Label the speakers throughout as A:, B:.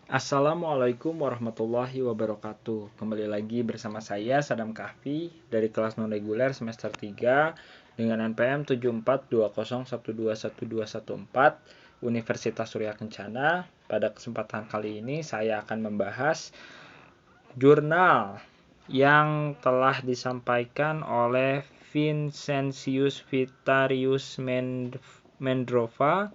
A: Assalamualaikum warahmatullahi wabarakatuh. Kembali lagi bersama saya Sadam Kahfi dari kelas non reguler semester 3 dengan NPM 7420121214 Universitas Surya Kencana. Pada kesempatan kali ini saya akan membahas jurnal yang telah disampaikan oleh Vincentius Vitarius Mendrova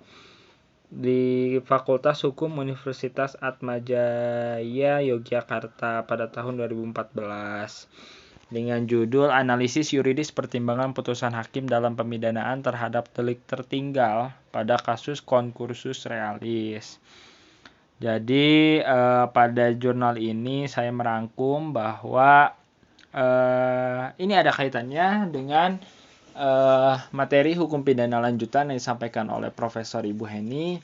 A: di Fakultas Hukum Universitas Atmajaya Yogyakarta pada tahun 2014 dengan judul Analisis Yuridis Pertimbangan Putusan Hakim dalam Pemidanaan Terhadap Delik Tertinggal pada Kasus Konkursus Realis. Jadi pada jurnal ini saya merangkum bahwa ini ada kaitannya dengan materi hukum pidana lanjutan yang disampaikan oleh Profesor Ibu Heni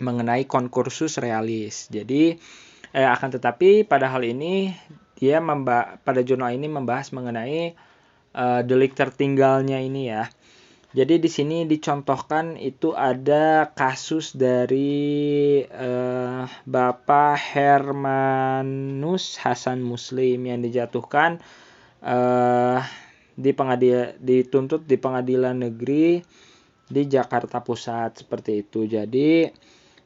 A: mengenai konkursus realis. Jadi akan tetapi pada hal ini dia pada jurnal ini membahas mengenai delik tertinggalnya ini ya. Jadi di sini dicontohkan itu ada kasus dari Bapak Hermanus Hasan Muslim yang dijatuhkan dituntut di Pengadilan Negeri di Jakarta Pusat seperti itu. Jadi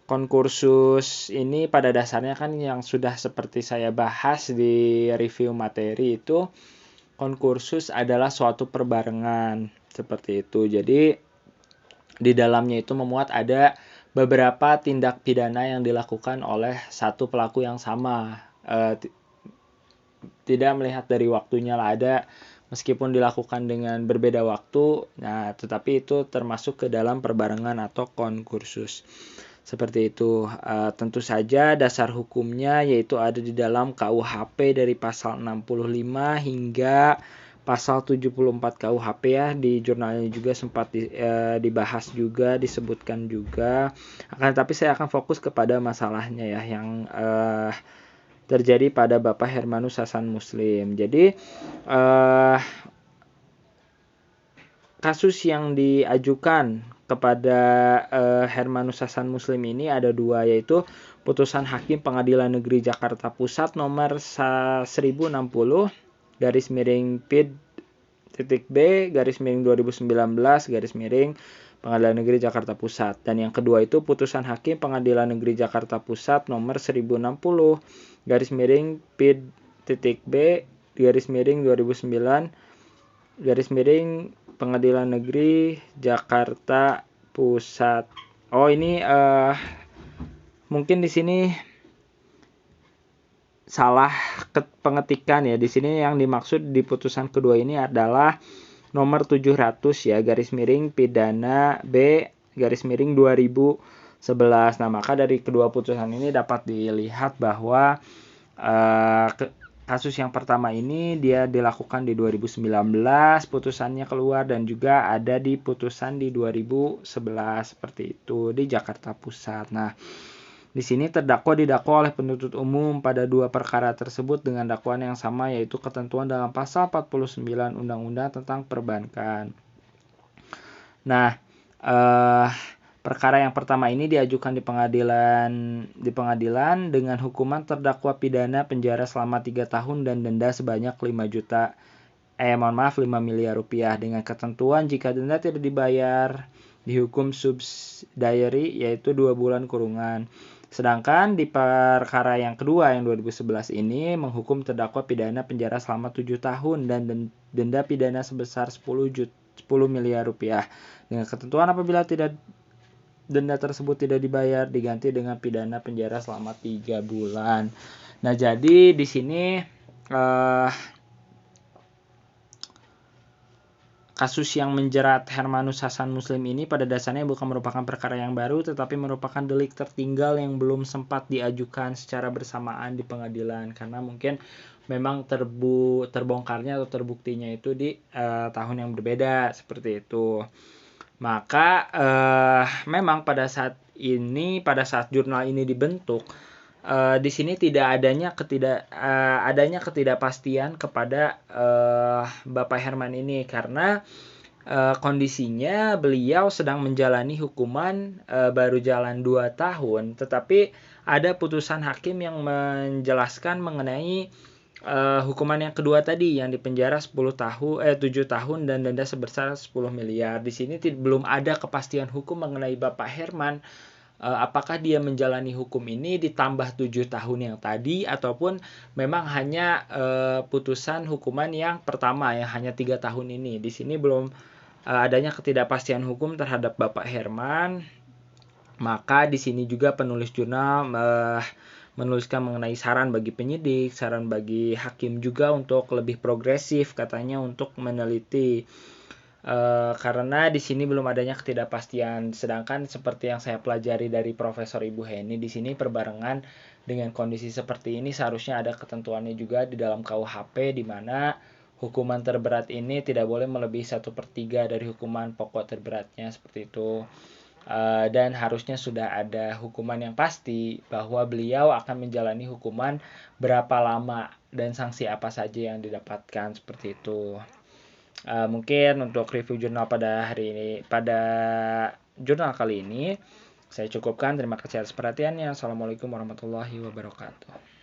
A: konkursus ini pada dasarnya kan yang sudah seperti saya bahas di review materi itu, konkursus adalah suatu perbarengan seperti itu. Jadi di dalamnya itu memuat ada beberapa tindak pidana yang dilakukan oleh satu pelaku yang sama. Tidak melihat dari waktunya lah, ada meskipun dilakukan dengan berbeda waktu, nah tetapi itu termasuk ke dalam perbarengan atau konkursus. Seperti itu. Tentu saja dasar hukumnya yaitu ada di dalam KUHP dari pasal 65 hingga pasal 74 KUHP ya. Di jurnalnya juga sempat dibahas juga, disebutkan juga. Tapi saya akan fokus kepada masalahnya ya yang terjadi pada Bapak Hermanus Hasan Muslim. Jadi kasus yang diajukan kepada Hermanus Hasan Muslim ini ada dua, yaitu putusan Hakim Pengadilan Negeri Jakarta Pusat nomor 1060 garis miring PID.B garis miring 2019 garis miring Pengadilan Negeri Jakarta Pusat. Dan yang kedua itu putusan Hakim Pengadilan Negeri Jakarta Pusat nomor 1060 garis miring PID.B garis miring 2009 garis miring Pengadilan Negeri Jakarta Pusat. Oh ini mungkin di sini salah pengetikan ya. Di sini yang dimaksud di putusan kedua ini adalah nomor 700 ya garis miring pidana B garis miring 2011. Nah maka dari kedua putusan ini dapat dilihat bahwa kasus yang pertama ini dia dilakukan di 2019, putusannya keluar, dan juga ada di putusan di 2011 seperti itu di Jakarta Pusat. Nah, di sini terdakwa didakwa oleh penuntut umum pada dua perkara tersebut dengan dakwaan yang sama, yaitu ketentuan dalam pasal 49 Undang-Undang tentang Perbankan. Nah, perkara yang pertama ini diajukan di pengadilan dengan hukuman terdakwa pidana penjara selama 3 tahun dan denda sebanyak 5 miliar rupiah dengan ketentuan jika denda tidak dibayar dihukum subsidiary yaitu 2 bulan kurungan. Sedangkan di perkara yang kedua yang 2011 ini menghukum terdakwa pidana penjara selama 7 tahun dan denda pidana sebesar 10 miliar rupiah dengan ketentuan apabila denda tersebut tidak dibayar diganti dengan pidana penjara selama 3 bulan. Nah, jadi di sini kasus yang menjerat Hermanus Hasan Muslim ini pada dasarnya bukan merupakan perkara yang baru, tetapi merupakan delik tertinggal yang belum sempat diajukan secara bersamaan di pengadilan karena mungkin memang terbongkarnya atau terbuktinya itu di tahun yang berbeda seperti itu. Maka memang pada saat jurnal ini dibentuk, di sini tidak adanya ketidakpastian kepada Bapak Herman ini karena kondisinya beliau sedang menjalani hukuman baru jalan 2 tahun, tetapi ada putusan hakim yang menjelaskan mengenai hukuman yang kedua tadi yang dipenjara 7 tahun dan denda sebesar 10 miliar. Di sini belum ada kepastian hukum mengenai Bapak Herman, apakah dia menjalani hukum ini ditambah 7 tahun yang tadi ataupun memang hanya putusan hukuman yang pertama yang hanya 3 tahun ini. Di sini belum adanya ketidakpastian hukum terhadap Bapak Herman. Maka di sini juga penulis jurnal menuliskan mengenai saran bagi penyidik, saran bagi hakim juga untuk lebih progresif katanya untuk meneliti. Karena di sini belum adanya ketidakpastian. Sedangkan seperti yang saya pelajari dari Profesor Ibu Heni, di sini perbarengan dengan kondisi seperti ini seharusnya ada ketentuannya juga di dalam KUHP di mana hukuman terberat ini tidak boleh melebihi 1/3 dari hukuman pokok terberatnya seperti itu. Dan harusnya sudah ada hukuman yang pasti bahwa beliau akan menjalani hukuman berapa lama dan sanksi apa saja yang didapatkan seperti itu. Mungkin untuk review jurnal pada jurnal kali ini saya cukupkan. Terima kasih atas perhatiannya. Assalamualaikum warahmatullahi wabarakatuh.